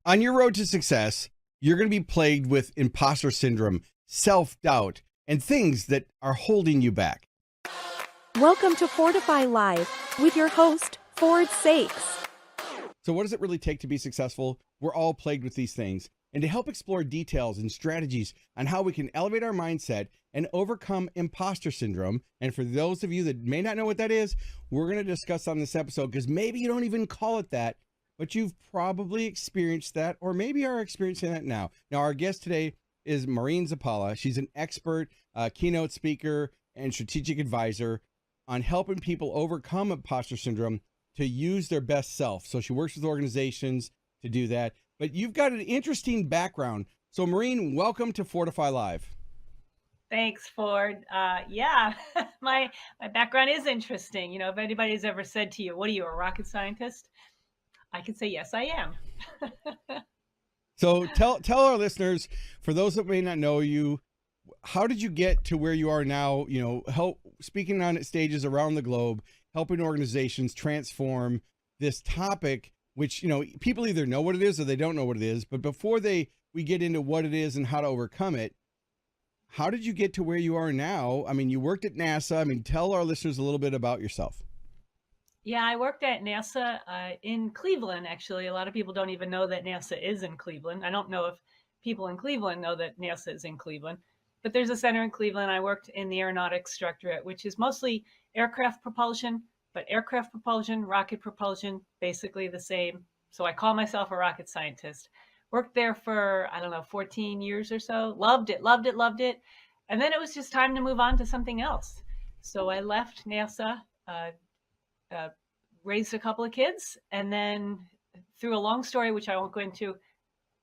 On your road to success, you're going to be plagued with imposter syndrome, self-doubt, and things that are holding you back. Welcome to Fordify Live with your host, Ford Saeks. So what does it really take to be successful? We're all plagued with these things. And to help explore details and strategies on how we can elevate our mindset and overcome imposter syndrome, and for those of you that may not know what that is, we're going to discuss on this episode, because maybe you don't even call it that, but you've probably experienced that, or maybe are experiencing that now. Now, our guest today is Maureen Zappala. She's an expert, keynote speaker, and strategic advisor on helping people overcome imposter syndrome to use their best self. So she works with organizations to do that. But you've got an interesting background. So Maureen, welcome to Fordify Live. Thanks, Ford. Yeah, my background is interesting. You know, if anybody's ever said to you, what are you, a rocket scientist? I can say, yes, I am. So tell our listeners, for those that may not know you, how did you get to where you are now? You know, speaking on stages around the globe, helping organizations transform this topic, which, you know, people either know what it is or they don't know what it is. But before we get into what it is and how to overcome it, how did you get to where you are now? I mean, you worked at NASA. I mean, tell our listeners a little bit about yourself. Yeah, I worked at NASA in Cleveland, actually. A lot of people don't even know that NASA is in Cleveland. I don't know if people in Cleveland know that NASA is in Cleveland, but there's a center in Cleveland. I worked in the aeronautics directorate, which is mostly aircraft propulsion, but aircraft propulsion, rocket propulsion, basically the same. So I call myself a rocket scientist. Worked there for, 14 years or so. Loved it. And then it was just time to move on to something else. So I left NASA, raised a couple of kids, and then through a long story, which I won't go into,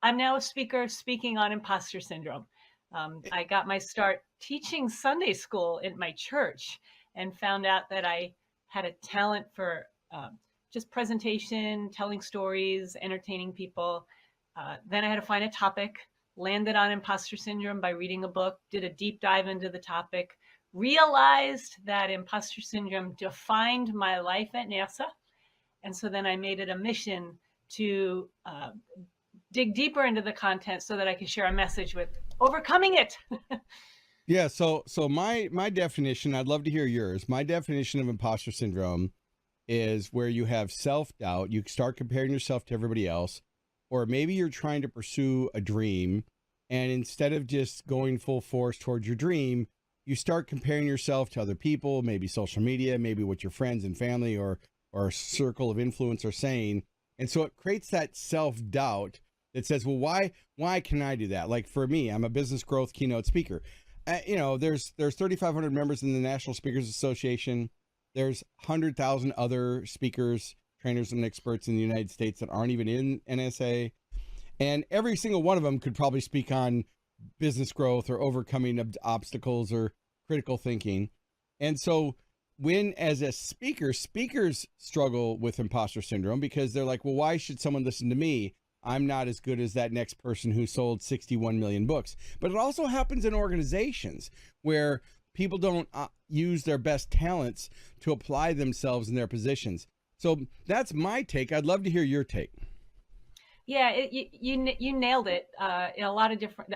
I'm now a speaker speaking on imposter syndrome. I got my start teaching Sunday school in my church and found out that I had a talent for just presentation, telling stories, entertaining people. Then I had to find a topic, landed on imposter syndrome by reading a book, did a deep dive into the topic, realized that imposter syndrome defined my life at NASA. And so then I made it a mission to dig deeper into the content so that I could share a message with overcoming it. Yeah. So my definition, I'd love to hear yours. My definition of imposter syndrome is where you have self-doubt. You start comparing yourself to everybody else, or maybe you're trying to pursue a dream, and instead of just going full force towards your dream, you start comparing yourself to other people, maybe social media, maybe what your friends and family or a circle of influence are saying. And so it creates that self-doubt that says, well, why can I do that? Like for me, I'm a business growth keynote speaker. You know, there's 3,500 members in the National Speakers Association. There's 100,000 other speakers, trainers, and experts in the United States that aren't even in NSA. And every single one of them could probably speak on business growth or overcoming obstacles or critical thinking. And so when, as a speaker, speakers struggle with imposter syndrome because they're like, well, why should someone listen to me? I'm not as good as that next person who sold 61 million books. But it also happens in organizations where people don't use their best talents to apply themselves in their positions. So that's my take. I'd love to hear your take. Yeah, you nailed it. In a lot of different,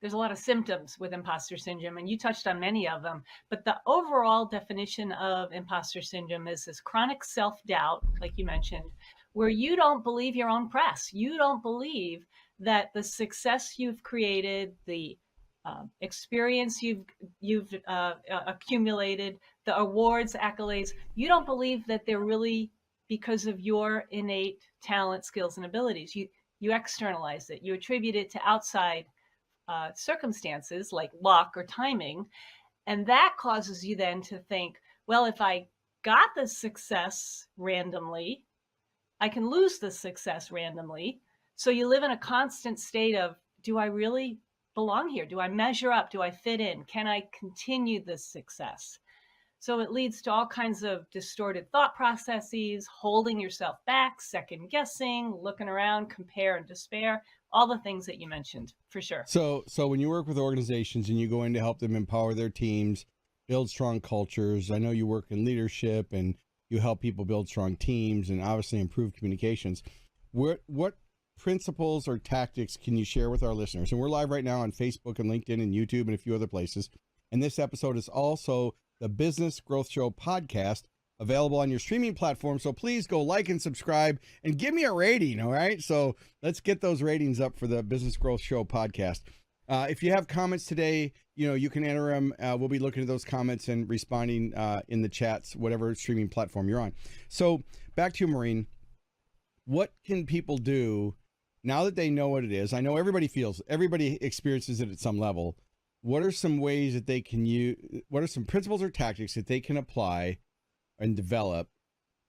there's a lot of symptoms with imposter syndrome, and you touched on many of them. But the overall definition of imposter syndrome is this chronic self-doubt, like you mentioned, where you don't believe your own press. You don't believe that the success you've created, the experience you've accumulated, the awards, accolades, you don't believe that they're really because of your innate talent, skills, and abilities. You externalize it. You attribute it to outside circumstances like luck or timing. And that causes you then to think, well, if I got the success randomly, I can lose the success randomly. So you live in a constant state of, do I really belong here? Do I measure up? Do I fit in? Can I continue this success? So it leads to all kinds of distorted thought processes, holding yourself back, second guessing, looking around, compare and despair, all the things that you mentioned, for sure. So when you work with organizations and you go in to help them empower their teams, build strong cultures, I know you work in leadership and you help people build strong teams and obviously improve communications. What principles or tactics can you share with our listeners? And we're live right now on Facebook and LinkedIn and YouTube and a few other places. And this episode is also the Business Growth Show podcast, available on your streaming platform. So please go like and subscribe and give me a rating. All right. So let's get those ratings up for the Business Growth Show podcast. If you have comments today, you can enter them. We'll be looking at those comments and responding in the chats, whatever streaming platform you're on. So back to you, Maureen. What can people do now that they know what it is? I know everybody experiences it at some level. What are some ways that they can use? What are some principles or tactics that they can apply and develop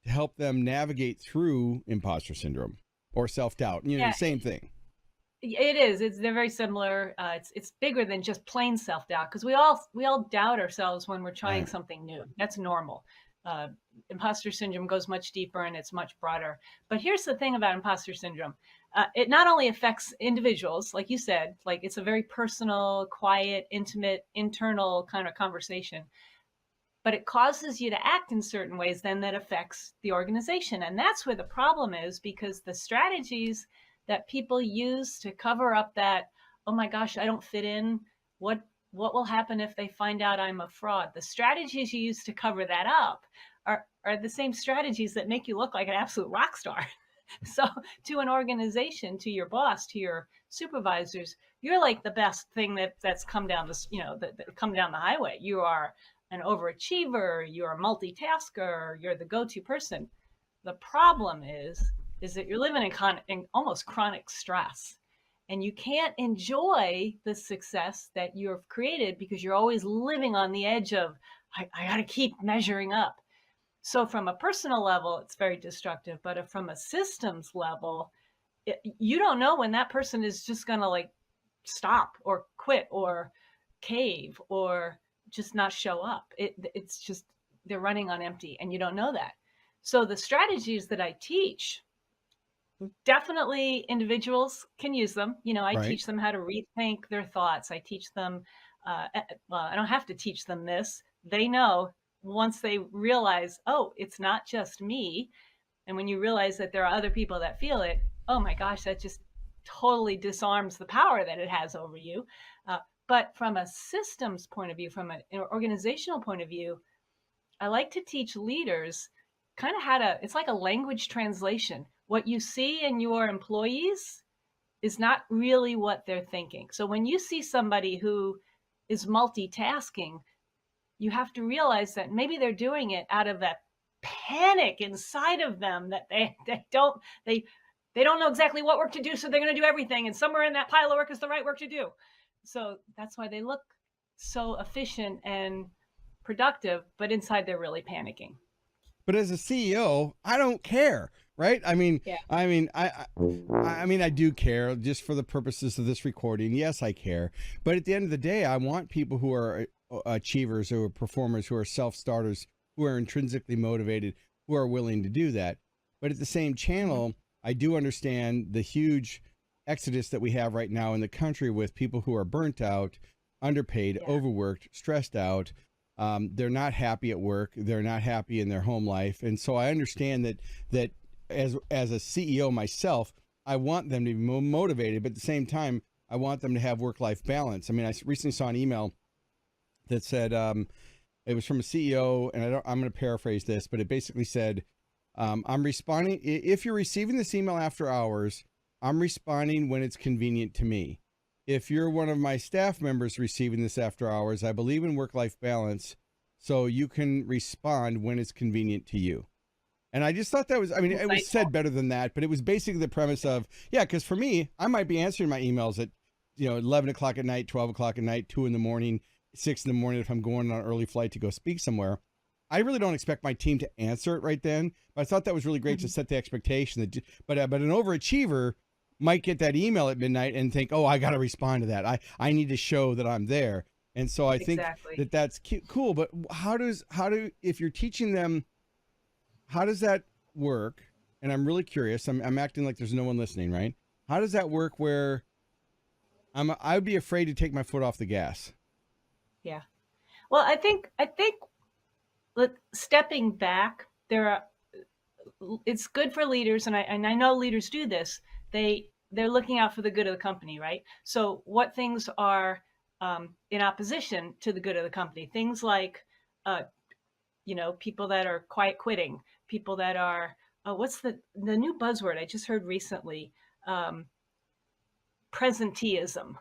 to help them navigate through imposter syndrome or self-doubt? Same thing. It is. They're very similar. It's bigger than just plain self-doubt, because we all doubt ourselves when we're trying something new. That's normal. Imposter syndrome goes much deeper and it's much broader. But here's the thing about imposter syndrome. It not only affects individuals, like you said, like it's a very personal, quiet, intimate, internal kind of conversation, but it causes you to act in certain ways then that affects the organization. And that's where the problem is, because the strategies that people use to cover up that, oh my gosh, I don't fit in, what will happen if they find out I'm a fraud? The strategies you use to cover that up are the same strategies that make you look like an absolute rock star. So to an organization, to your boss, to your supervisors, you're like the best thing that's come down this, that come down the highway. You are an overachiever, you're a multitasker, you're the go-to person. The problem is that you're living in almost chronic stress, and you can't enjoy the success that you've created because you're always living on the edge of, I got to keep measuring up. So from a personal level, it's very destructive. But from a systems level, you don't know when that person is just going to stop or quit or cave or just not show up. It's just, they're running on empty, and you don't know that. So the strategies that I teach, definitely individuals can use them. I teach them how to rethink their thoughts. I teach them, I don't have to teach them this. They know once they realize, oh, it's not just me. And when you realize that there are other people that feel it, oh my gosh, that just totally disarms the power that it has over you. But from a systems point of view, from an organizational point of view, I like to teach leaders kind of it's like a language translation. What you see in your employees is not really what they're thinking. So when you see somebody who is multitasking, you have to realize that maybe they're doing it out of that panic inside of them, that they don't know exactly what work to do, so they're going to do everything, and somewhere in that pile of work is the right work to do. So that's why they look so efficient and productive, but inside they're really panicking. But as a CEO, I don't care, right? I mean, I do care, just for the purposes of this recording. Yes, I care. But at the end of the day, I want people who are achievers, who are performers, who are self-starters, who are intrinsically motivated, who are willing to do that. But at the same channel, I do understand the huge exodus that we have right now in the country with people who are burnt out, underpaid, overworked, stressed out. They're not happy at work. They're not happy in their home life. And so I understand that as a CEO myself, I want them to be motivated, but at the same time, I want them to have work-life balance. I mean, I recently saw an email that said, it was from a CEO, and I'm going to paraphrase this, but it basically said, I'm responding. If you're receiving this email after hours, I'm responding when it's convenient to me. If you're one of my staff members receiving this after hours, I believe in work-life balance, so you can respond when it's convenient to you. And I just thought that was, it was said better than that, but it was basically the premise of, because for me, I might be answering my emails at, 11 o'clock at night, 12 o'clock at night, 2 in the morning, 6 in the morning if I'm going on an early flight to go speak somewhere. I really don't expect my team to answer it right then, but I thought that was really great to set the expectation. But an overachiever might get that email at midnight and think, oh, I got to respond to that. I need to show that I'm there. And so I think that's cool. But if you're teaching them, how does that work? And I'm really curious. I'm acting like there's no one listening, right? How does that work where I would be afraid to take my foot off the gas? Yeah. Well, I think stepping back, it's good for leaders, and I know leaders do this. They they're looking out for the good of the company, right? So what things are in opposition to the good of the company? Things like, people that are quiet quitting, people that are, what's the new buzzword I just heard recently? Presenteeism,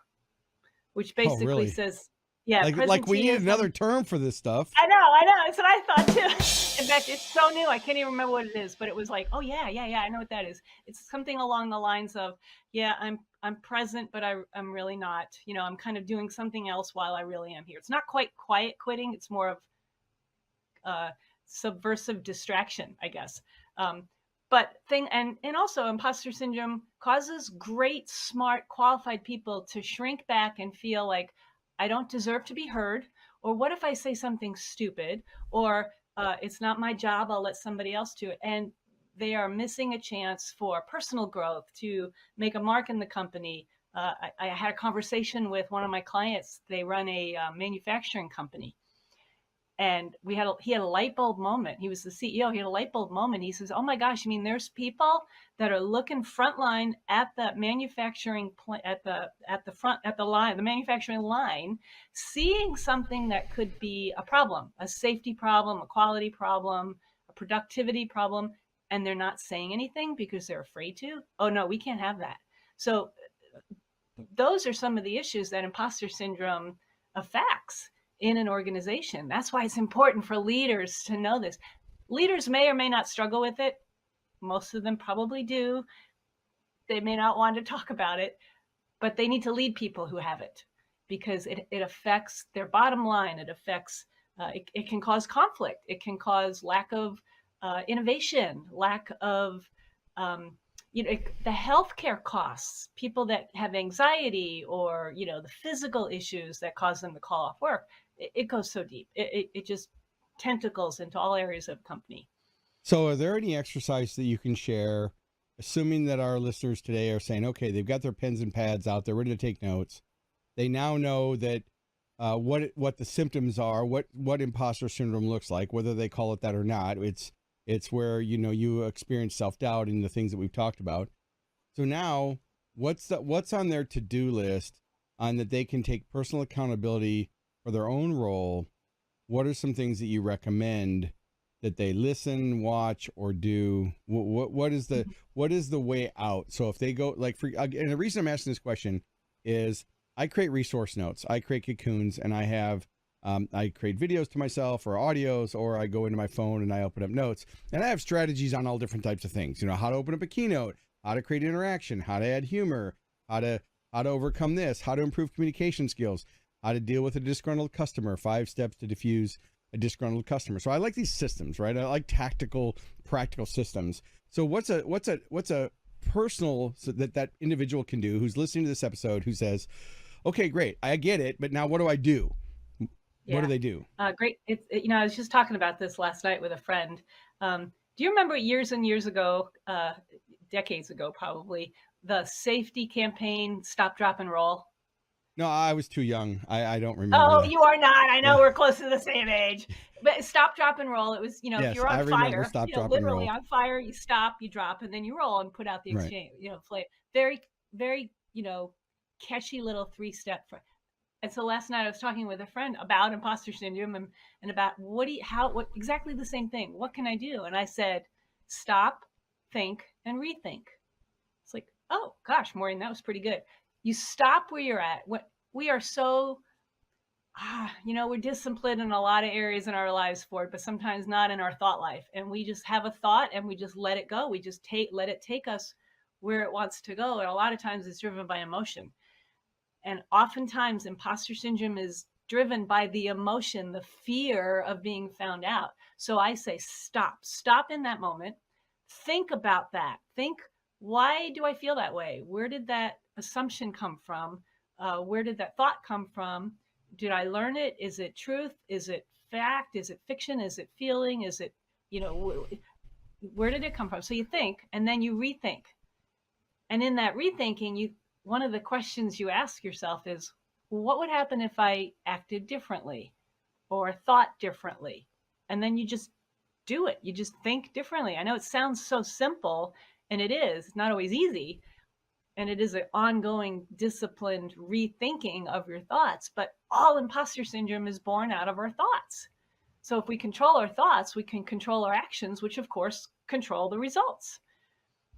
which Oh, basically really? says, yeah, Like we need another presenteeism. term for this stuff. I know. That's what I thought too. In fact, it's so new, I can't even remember what it is. But it was like, oh yeah, I know what that is. It's something along the lines of, yeah, I'm present, but I'm really not. I'm kind of doing something else while I really am here. It's not quite quiet quitting. It's more of subversive distraction, I guess. And also imposter syndrome causes great, smart, qualified people to shrink back and feel like I don't deserve to be heard, or what if I say something stupid, or it's not my job, I'll let somebody else do it. And they are missing a chance for personal growth, to make a mark in the company. I had a conversation with one of my clients. They run a manufacturing company. And he had a light bulb moment. He was the CEO. He had a light bulb moment. He says, "Oh my gosh, I mean, there's people that are looking frontline at the manufacturing at the front at the line, the manufacturing line, seeing something that could be a problem, a safety problem, a quality problem, a productivity problem, and they're not saying anything because they're afraid to. Oh no, we can't have that." So those are some of the issues that imposter syndrome affects in an organization. That's why it's important for leaders to know this. Leaders may or may not struggle with it. Most of them probably do. They may not want to talk about it, but they need to lead people who have it, because it affects their bottom line. It affects, it can cause conflict. It can cause lack of innovation, lack of, the healthcare costs, people that have anxiety, or, the physical issues that cause them to call off work. It goes so deep. It just tentacles into all areas of company. So are there any exercises that you can share, assuming that our listeners today are saying, okay, they've got their pens and pads out, they're ready to take notes. They now know that what the symptoms are, what imposter syndrome looks like, whether they call it that or not. It's where, you experience self-doubt and the things that we've talked about. So now what's on their to-do list on that they can take personal accountability for their own role? What are some things that you recommend that they listen, watch, or do? What is the way out? So if they go, like, and the reason I'm asking this question is I create resource notes, I create cocoons, and I have I create videos to myself or audios, or I go into my phone and I open up notes, and I have strategies on all different types of things. How to open up a keynote, how to create interaction, how to add humor, how to overcome this, how to improve communication skills, how to deal with a disgruntled customer, 5 steps to diffuse a disgruntled customer. So I like these systems, right? I like tactical, practical systems. So what's a personal so that individual can do who's listening to this episode, who says, okay, great, I get it, but now what do I do? Yeah. What do they do? Great. I was just talking about this last night with a friend. Do you remember years and years ago, decades ago probably, the safety campaign, Stop, Drop, and Roll? No, I was too young. I don't remember. Oh, that. you are not. I know Yeah. we're close to the same age. But Stop, Drop, and Roll. It was, Yes, if you're on I remember fire, Stop, Drop, and literally Roll. on fire, you stop, you drop, and then you roll and put out the Right. exchange. Flame. Very, very, catchy little 3-step. And so last night I was talking with a friend about imposter syndrome and about what exactly the same thing. What can I do? And I said, stop, think, and rethink. It's like, oh gosh, Maureen, that was pretty good. You stop where you're at. What we are so, we're disciplined in a lot of areas in our lives, Ford, but sometimes not in our thought life. And we just have a thought and we just let it go. We just let it take us where it wants to go. And a lot of times it's driven by emotion. And oftentimes imposter syndrome is driven by the emotion, the fear of being found out. So I say, stop in that moment. Think about that. Think, why do I feel that way? Where did that assumption come from? Where did that thought come from? Did I learn it? Is it truth? Is it fact? Is it fiction? Is it feeling? Is it, where did it come from? So you think, and then you rethink. And in that rethinking, one of the questions you ask yourself is, well, what would happen if I acted differently or thought differently? And then you just do it. You just think differently. I know it sounds so simple, and it is. It's not always easy, And it is an ongoing disciplined rethinking of your thoughts. But all imposter syndrome is born out of our thoughts. So if we control our thoughts, we can control our actions, which of course control the results.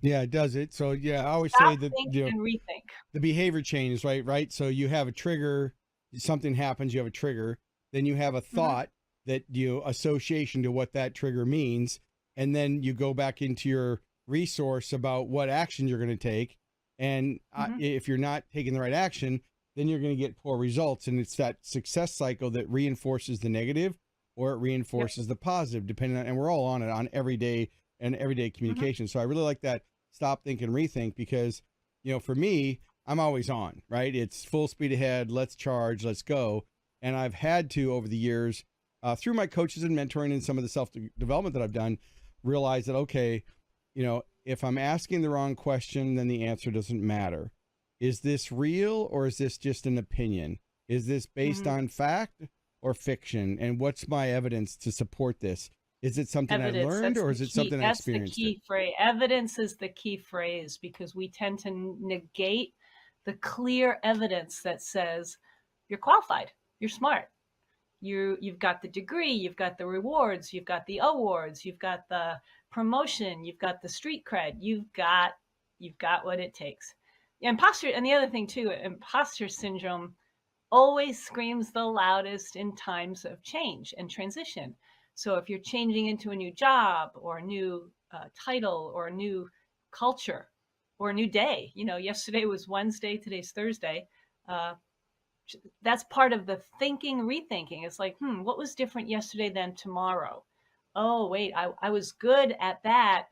Yeah, it does it. So yeah, I always say Stop, that, think, and rethink. the behavior change, right? So you have a trigger, something happens, you have a trigger, then you have a thought that association to what that trigger means, and then you go back into your resource about what action you're going to take. And if you're not taking the right action, then you're going to get poor results. And it's that success cycle that reinforces the negative or it reinforces the positive, depending on, and we're all on it on everyday communication. So I really like that stop, think, and rethink because, for me, I'm always on, right? It's full speed ahead. Let's charge. Let's go. And I've had to, over the years, through my coaches and mentoring and some of the self-development that I've done, realize that, okay, if I'm asking the wrong question, then the answer doesn't matter. Is this real or is this just an opinion? Is this based on fact or fiction? And what's my evidence to support this? Is it something I learned or is it something I experienced? That's the key phrase. Evidence is the key phrase because we tend to negate the clear evidence that says you're qualified, you're smart, you've got the degree, you've got the rewards, you've got the awards, you've got the promotion, you've got the street cred, you've got what it takes. Imposter, and the other thing too, imposter syndrome always screams the loudest in times of change and transition. So if you're changing into a new job or a new title or a new culture or a new day, yesterday was Wednesday, today's Thursday. That's part of the thinking, rethinking. It's like, what was different yesterday than tomorrow? Oh, wait, I was good at that.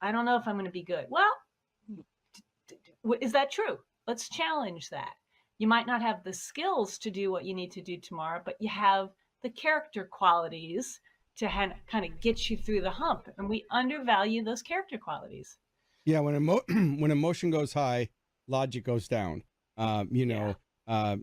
I don't know if I'm going to be good. Well, is that true? Let's challenge that. You might not have the skills to do what you need to do tomorrow, but you have the character qualities to kind of get you through the hump. And we undervalue those character qualities. Yeah, when when emotion goes high, logic goes down.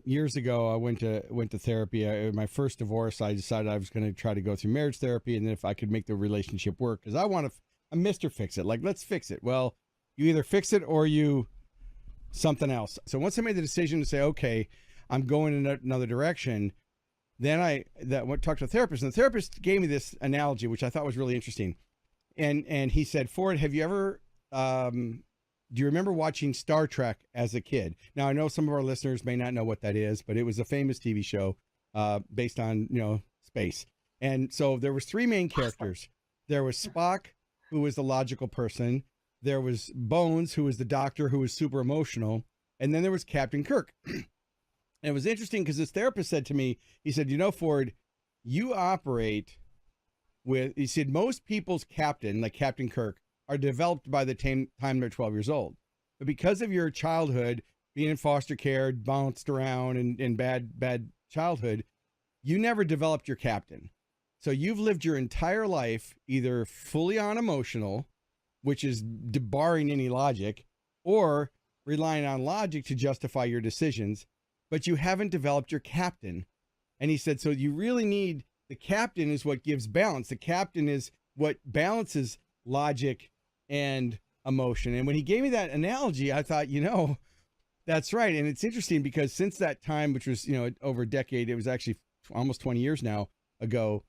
Years ago, I went to therapy. My first divorce, I decided I was going to try to go through marriage therapy, and then if I could make the relationship work, because I'm Mr. Fix It. Like, let's fix it. Well, you either fix it or you something else. So once I made the decision to say, okay, I'm going in another direction, then I went talked to a therapist, and the therapist gave me this analogy, which I thought was really interesting. And he said, Ford, have you ever, do you remember watching Star Trek as a kid? Now, I know some of our listeners may not know what that is, but it was a famous TV show based on, space. And so there was three main characters. There was Spock, who was the logical person. There was Bones, who was the doctor, who was super emotional. And then there was Captain Kirk. And it was interesting because this therapist said to me, he said, Ford, you operate with, he said, most people's captain, like Captain Kirk, are developed by the time they're 12 years old. But because of your childhood, being in foster care, bounced around and bad childhood, you never developed your captain. So you've lived your entire life either fully on emotional, which is barring any logic, or relying on logic to justify your decisions, but you haven't developed your captain. And he said, so you really need, the captain is what gives balance. The captain is what balances logic and emotion. And when he gave me that analogy, I thought, that's right. And it's interesting because since that time, which was, over a decade, it was actually almost 20 years now ago,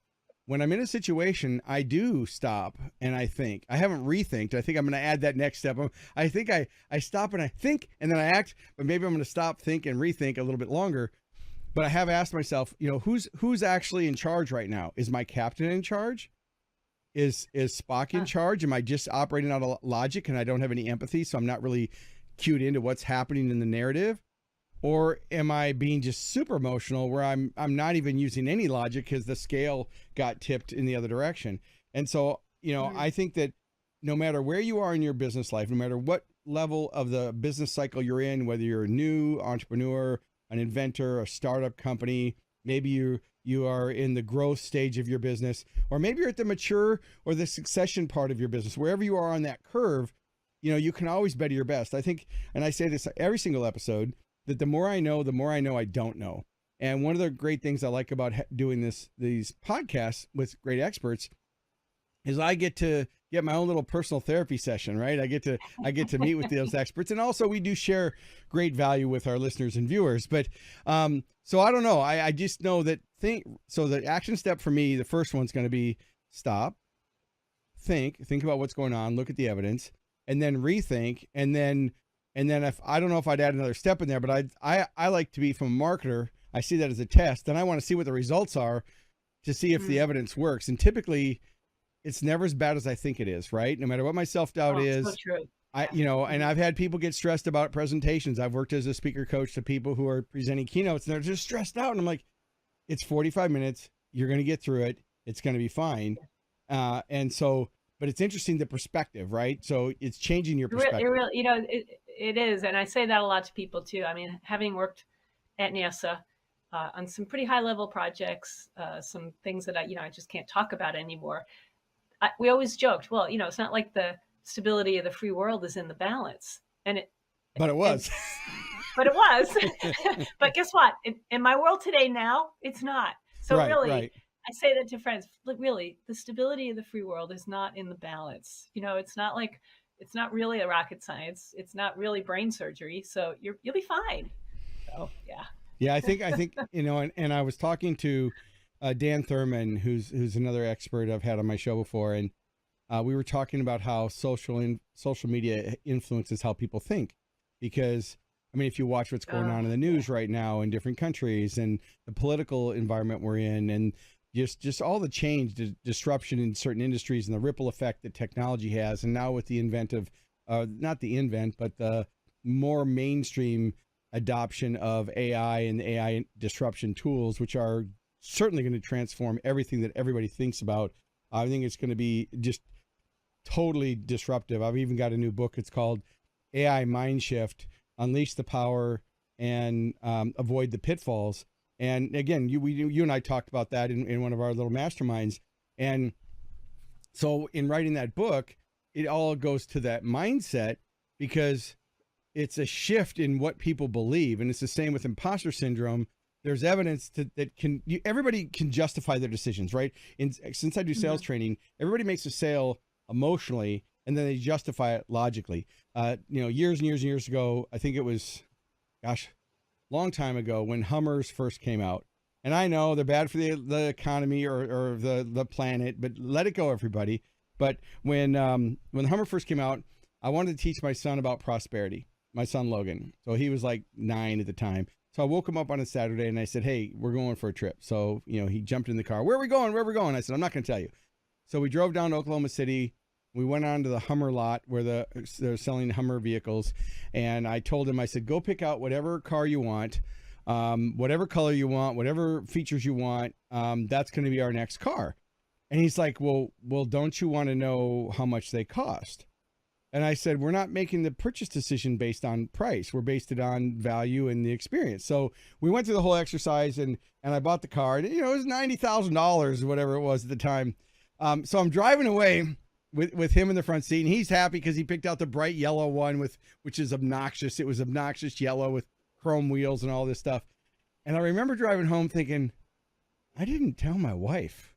when I'm in a situation, I do stop and I think. I haven't rethinked. I think I'm going to add that next step. I think I stop and I think and then I act, but maybe I'm going to stop, think, and rethink a little bit longer. But I have asked myself, who's actually in charge right now? Is my captain in charge? Is Spock in charge? Am I just operating out of logic and I don't have any empathy, so I'm not really cued into what's happening in the narrative? Or am I being just super emotional where I'm not even using any logic because the scale got tipped in the other direction? And so, I think that no matter where you are in your business life, no matter what level of the business cycle you're in, whether you're a new entrepreneur, an inventor, a startup company, maybe you are in the growth stage of your business, or maybe you're at the mature or the succession part of your business, wherever you are on that curve, you can always better your best. I think, and I say this every single episode, that the more I know I don't know. And one of the great things I like about doing these podcasts with great experts is I get to get my own little personal therapy session, right? I get to meet with those experts, and also we do share great value with our listeners and viewers. But so I don't know. I just know that the action step for me, the first one's going to be stop, think about what's going on, look at the evidence, and then rethink, and then if I don't know if I'd add another step in there, but I like to be, from a marketer, I see that as a test, and I want to see what the results are to see if the evidence works. And typically it's never as bad as I think it is, right? No matter what my self-doubt is. So true. And I've had people get stressed about presentations. I've worked as a speaker coach to people who are presenting keynotes, and they're just stressed out. And I'm like, it's 45 minutes. You're going to get through it. It's going to be fine. But it's interesting, the perspective, right? So it's changing your perspective. It is. And I say that a lot to people too. I mean, having worked at NASA on some pretty high level projects, some things that I just can't talk about anymore. We always joked, well, it's not like the stability of the free world is in the balance. But it was. But it was. But guess what? In my world today now, it's not. So right. I say that to friends. Look, really, the stability of the free world is not in the balance. It's not really a rocket science. It's not really brain surgery. So you'll be fine. So yeah. Yeah, I think and I was talking to Dan Thurman, who's another expert I've had on my show before, and we were talking about how social media influences how people think, because I mean, if you watch what's going on in the news right now in different countries and the political environment we're in, and just all the change, the disruption in certain industries and the ripple effect that technology has, and now with the not the invent, but the more mainstream adoption of AI and AI disruption tools, which are certainly going to transform everything that everybody thinks about. I think it's going to be just totally disruptive. I've even got a new book. It's called AI Mind Shift: Unleash the Power and Avoid the Pitfalls. And again, you and I talked about that in one of our little masterminds. And so in writing that book, it all goes to that mindset, because it's a shift in what people believe. And it's the same with imposter syndrome. There's evidence everybody can justify their decisions, right? Since I do sales training, everybody makes a sale emotionally, and then they justify it logically. Years and years and years ago, I think it was, long time ago, when Hummers first came out. And I know they're bad for the economy or the planet, but let it go, everybody. But when the Hummer first came out, I wanted to teach my son about prosperity, my son Logan. So he was like 9 at the time. So I woke him up on a Saturday and I said, hey, we're going for a trip. So, he jumped in the car. Where are we going? I said, I'm not going to tell you. So we drove down to Oklahoma City. We went on to the Hummer lot where they're selling Hummer vehicles. And I told him, I said, go pick out whatever car you want, whatever color you want, whatever features you want. That's going to be our next car. And he's like, well, don't you want to know how much they cost? And I said, we're not making the purchase decision based on price. We're based it on value and the experience. So we went through the whole exercise, and I bought the car. And, it was $90,000 or whatever it was at the time. So I'm driving away with him in the front seat, and he's happy because he picked out the bright yellow one which is obnoxious. It was obnoxious yellow with chrome wheels and all this stuff. And I remember driving home thinking, I didn't tell my wife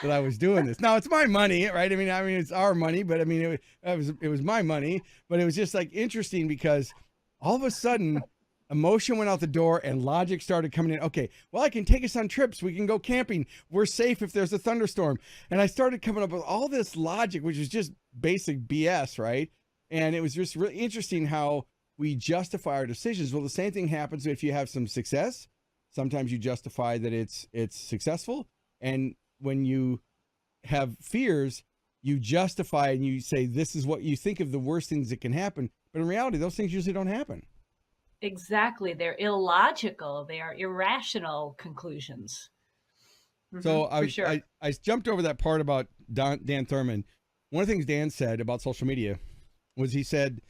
that I was doing this. Now it's my money, right? I mean, it's our money, but I mean, it was my money, but it was just like interesting because all of a sudden emotion went out the door and logic started coming in. Okay, well, I can take us on trips. We can go camping. We're safe if there's a thunderstorm. And I started coming up with all this logic, which is just basic BS, right? And it was just really interesting how we justify our decisions. Well, the same thing happens if you have some success. Sometimes you justify that it's successful. And when you have fears, you justify and you say, this is what you think of the worst things that can happen. But in reality, those things usually don't happen. Exactly. They're illogical. They are irrational conclusions. So I jumped over that part about Dan Thurman. One of the things Dan said about social media was he said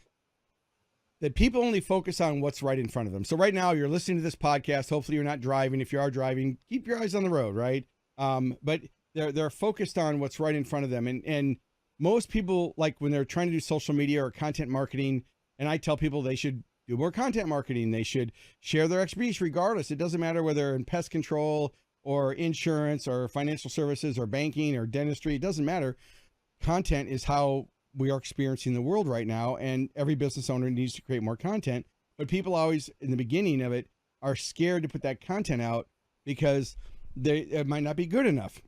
that people only focus on what's right in front of them. So right now you're listening to this podcast. Hopefully you're not driving. If you are driving, keep your eyes on the road, right? But they're focused on what's right in front of them. And most people, like when they're trying to do social media or content marketing, and I tell people they should do more content marketing. They should share their expertise regardless. It doesn't matter whether in pest control, or insurance or financial services or banking or dentistry. It doesn't matter. Content is how we are experiencing the world right now. And every business owner needs to create more content. But people always, in the beginning of it, are scared to put that content out because it might not be good enough.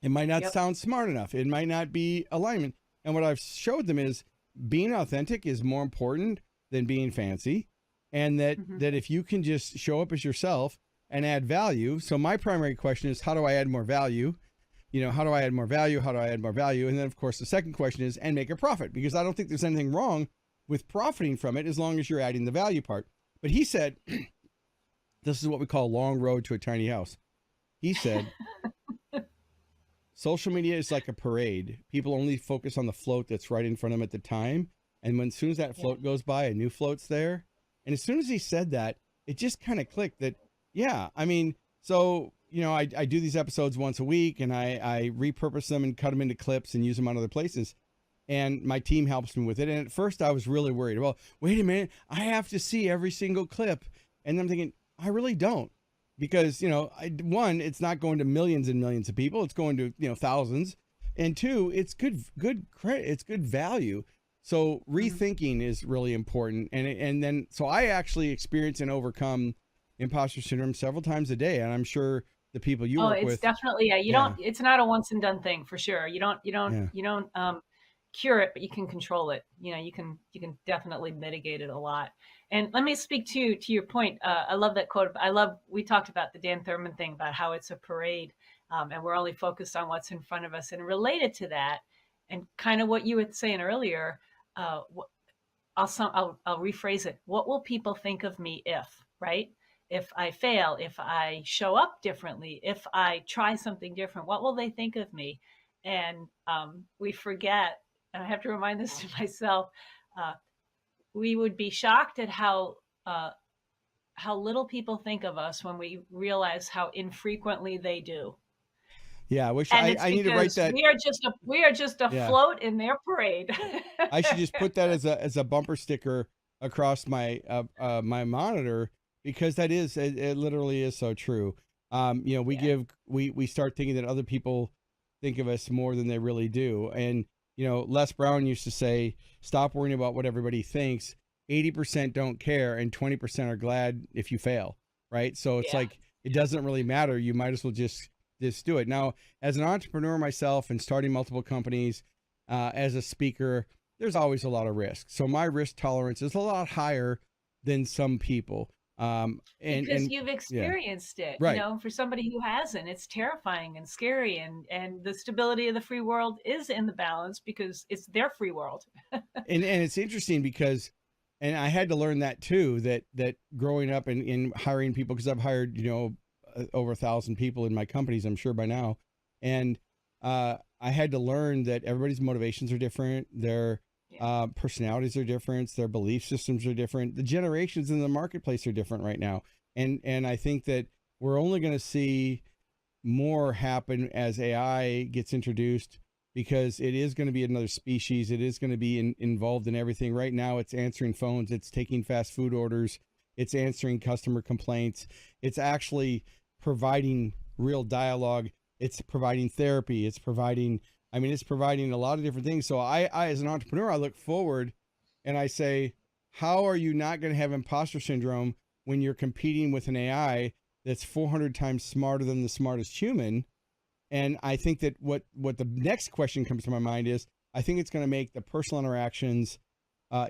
It might not sound smart enough. It might not be alignment. And what I've showed them is being authentic is more important than being fancy. And that if you can just show up as yourself and add value. So my primary question is, how do I add more value? How do I add more value? How do I add more value? And then of course, the second question is, and make a profit, because I don't think there's anything wrong with profiting from it as long as you're adding the value part. But he said, this is what we call a long road to a tiny house. He said, social media is like a parade. People only focus on the float that's right in front of them at the time. And as soon as that float goes by, a new float's there. And as soon as he said that, it just kind of clicked that, so, I do these episodes once a week and I repurpose them and cut them into clips and use them on other places. And my team helps me with it. And at first I was really worried. Well, wait a minute, I have to see every single clip. And I'm thinking, I really don't. Because, one, it's not going to millions and millions of people. It's going to, thousands. And two, it's good credit. It's good value. So rethinking is really important. And then, so I actually experience and overcome imposter syndrome several times a day. And I'm sure the people you work with. It's definitely, it's not a once and done thing for sure. You don't cure it, but you can control it. You can definitely mitigate it a lot. And let me speak to your point. I love that quote. We talked about the Dan Thurman thing about how it's a parade, and we're only focused on what's in front of us. And related to that, and kind of what you were saying earlier, I'll rephrase it. What will people think of me if I fail, if I show up differently, if I try something different? What will they think of me? And we forget, and I have to remind this to myself, we would be shocked at how little people think of us when we realize how infrequently they do. Yeah, I wish I need to write that. We are just a float in their parade. I should just put that as a bumper sticker across my my monitor, because it literally is so true. We start thinking that other people think of us more than they really do. And Les Brown used to say, stop worrying about what everybody thinks. 80% don't care and 20% are glad if you fail. Right. So it's like, it doesn't really matter. You might as well just do it. Now, as an entrepreneur myself and starting multiple companies, as a speaker, there's always a lot of risk. So my risk tolerance is a lot higher than some people. Because you've experienced it, right. For somebody who hasn't, it's terrifying and scary, and the stability of the free world is in the balance because it's their free world. and it's interesting because, and I had to learn that too, that growing up and in hiring people, because I've hired, over 1,000 people in my companies, I'm sure by now. And, I had to learn that everybody's motivations are different. Their personalities are different. Their belief systems are different. The generations in the marketplace are different right now. And I think that we're only going to see more happen as AI gets introduced, because it is going to be another species. It is going to be involved in everything. Right now, it's answering phones. It's taking fast food orders. It's answering customer complaints. It's actually providing real dialogue. It's providing therapy. It's providing a lot of different things. So I as an entrepreneur, I look forward and I say, how are you not going to have imposter syndrome when you're competing with an AI that's 400 times smarter than the smartest human? And I think that what the next question comes to my mind is, I think it's going to make the personal interactions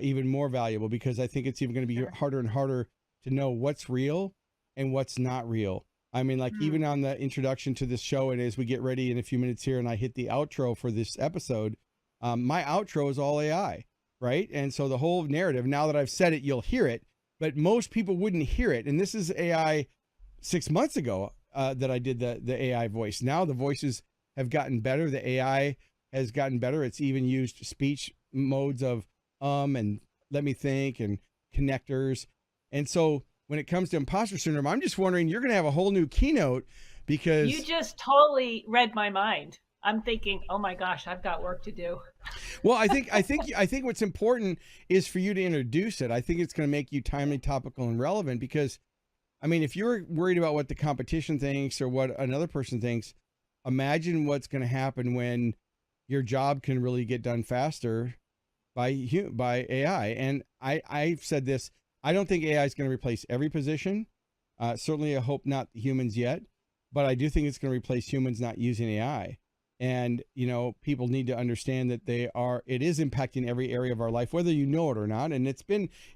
even more valuable, because I think it's even going to be harder and harder to know what's real and what's not real. Even on the introduction to this show, and as we get ready in a few minutes here and I hit the outro for this episode, my outro is all AI, right? And so the whole narrative, now that I've said it, you'll hear it, but most people wouldn't hear it. And this is AI 6 months ago that I did the AI voice. Now the voices have gotten better. The AI has gotten better. It's even used speech modes of and let me think and connectors. And so when it comes to imposter syndrome, I'm just wondering, you're going to have a whole new keynote, because you just totally read my mind. I'm thinking, oh my gosh, I've got work to do. Well, I think what's important is for you to introduce it. I think it's going to make you timely, topical, and relevant, because I mean, if you're worried about what the competition thinks or what another person thinks, imagine what's going to happen when your job can really get done faster by AI. And I've said this, I don't think AI is going to replace every position. Certainly I hope not humans yet, but I do think it's going to replace humans not using AI. And, you know, people need to understand that it is impacting every area of our life, whether you know it or not. And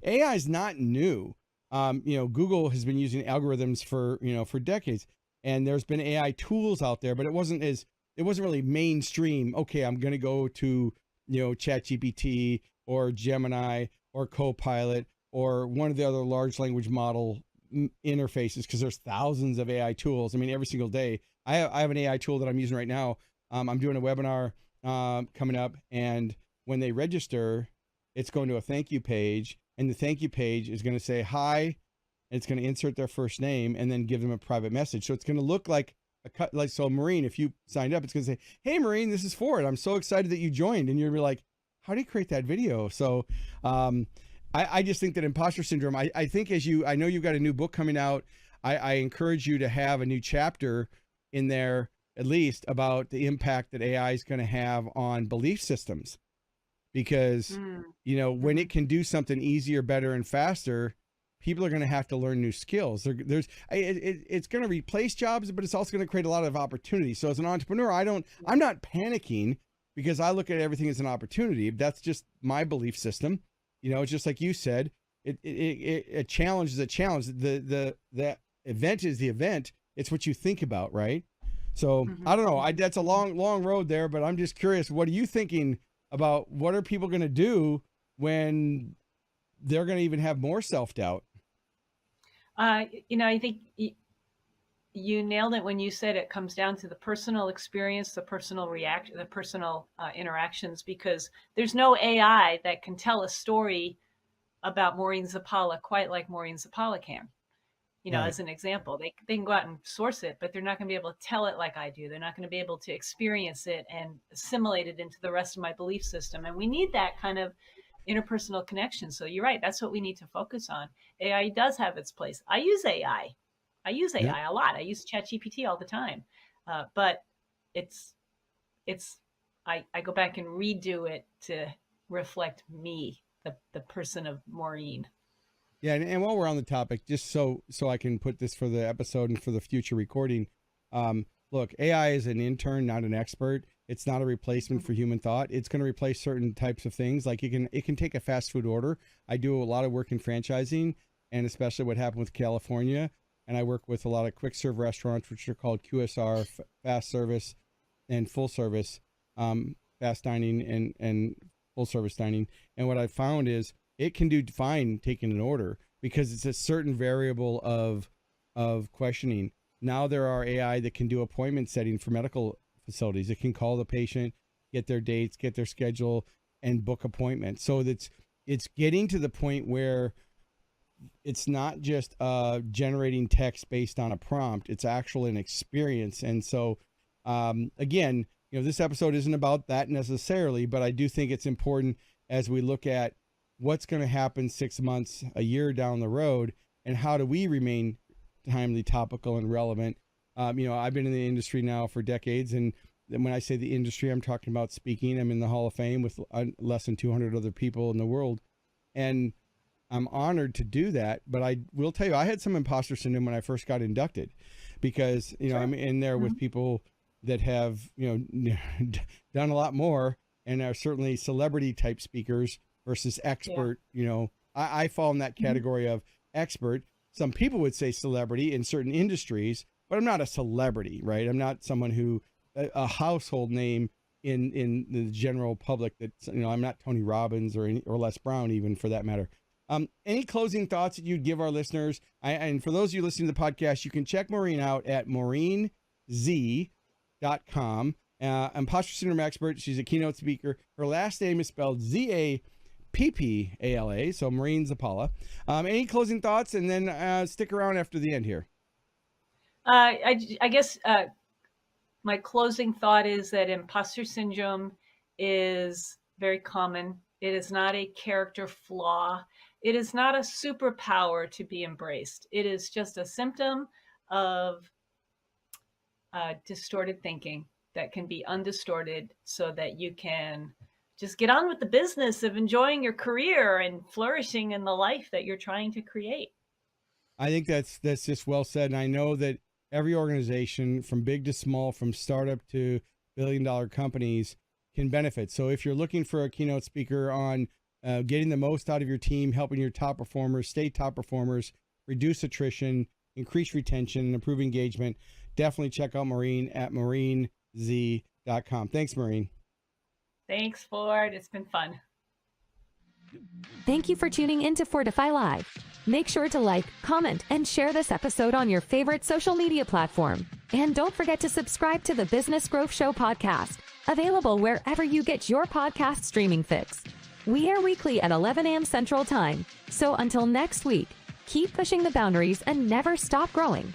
AI is not new. You know, Google has been using algorithms for decades, and there's been AI tools out there, but it wasn't really mainstream. Okay, I'm going to go to, ChatGPT or Gemini or Copilot or one of the other large language model interfaces, because there's thousands of AI tools. I mean, every single day, I have an AI tool that I'm using right now. I'm doing a webinar coming up, and when they register, it's going to a thank you page, and the thank you page is going to say hi, and it's going to insert their first name and then give them a private message. So it's going to look like so Maureen, if you signed up, it's going to say, "Hey Maureen, this is Ford. I'm so excited that you joined." And you're going to be like, "How do you create that video?" So I just think that imposter syndrome, I think I know you've got a new book coming out. I encourage you to have a new chapter in there, at least, about the impact that AI is going to have on belief systems. Because, when it can do something easier, better, and faster, people are going to have to learn new skills. It's going to replace jobs, but it's also going to create a lot of opportunities. So as an entrepreneur, I'm not panicking, because I look at everything as an opportunity. That's just my belief system. It's just like you said, a challenge is a challenge. The event is the event. It's what you think about, right? So I don't know. That's a long road there, but I'm just curious. What are you thinking about? What are people going to do when they're going to even have more self-doubt? I think you nailed it when you said it comes down to the personal experience, the personal interactions, because there's no AI that can tell a story about Maureen Zappala quite like Maureen Zappala can. Right. As an example, they can go out and source it, but they're not going to be able to tell it like I do. They're not going to be able to experience it and assimilate it into the rest of my belief system. And we need that kind of interpersonal connection. So you're right. That's what we need to focus on. AI does have its place. I use AI a lot. I use ChatGPT all the time. But I go back and redo it to reflect me, the person of Maureen. Yeah, and while we're on the topic, just so I can put this for the episode and for the future recording, look, AI is an intern, not an expert. It's not a replacement for human thought. It's going to replace certain types of things. Like it can take a fast food order. I do a lot of work in franchising, and especially what happened with California. And I work with a lot of quick serve restaurants, which are called QSR, fast service and full service, fast dining and full service dining. And what I found is, it can do fine taking an order, because it's a certain variable of questioning. Now there are AI that can do appointment setting for medical facilities. It can call the patient, get their dates, get their schedule, and book appointments. So it's getting to the point where it's not just generating text based on a prompt. It's actually an experience. And so again, this episode isn't about that necessarily, but I do think it's important as we look at what's going to happen 6 months, a year down the road, and how do we remain timely, topical, and relevant. I've been in the industry now for decades, and when I say the industry, I'm talking about speaking. I'm in the Hall of Fame with less than 200 other people in the world, and I'm honored to do that. But I will tell you, I had some imposter syndrome when I first got inducted, because sure. I'm in there with people that have done a lot more and are certainly celebrity type speakers versus expert. I fall in that category of expert. Some people would say celebrity in certain industries, but I'm not a celebrity, right? I'm not someone who a household name in the general public. That I'm not Tony Robbins or Les Brown, even, for that matter. Any closing thoughts that you'd give our listeners? And for those of you listening to the podcast, you can check Maureen out at maureenz.com. Imposter syndrome expert. She's a keynote speaker. Her last name is spelled Zappala. So Maureen Zappala. Any closing thoughts, and then stick around after the end here. I guess my closing thought is that imposter syndrome is very common. It is not a character flaw. It is not a superpower to be embraced. It is just a symptom of distorted thinking that can be undistorted so that you can just get on with the business of enjoying your career and flourishing in the life that you're trying to create. I think that's just well said. And I know that every organization, from big to small, from startup to billion-dollar companies, can benefit. So if you're looking for a keynote speaker on getting the most out of your team, helping your top performers stay top performers, reduce attrition, increase retention, and improve engagement, definitely check out Maureen at MaureenZ.com. Thanks, Maureen. Thanks, Ford. It's been fun. Thank you for tuning in to Fordify Live. Make sure to like, comment, and share this episode on your favorite social media platform. And don't forget to subscribe to the Business Growth Show podcast, available wherever you get your podcast streaming fix. We air weekly at 11 a.m. Central Time. So until next week, keep pushing the boundaries and never stop growing.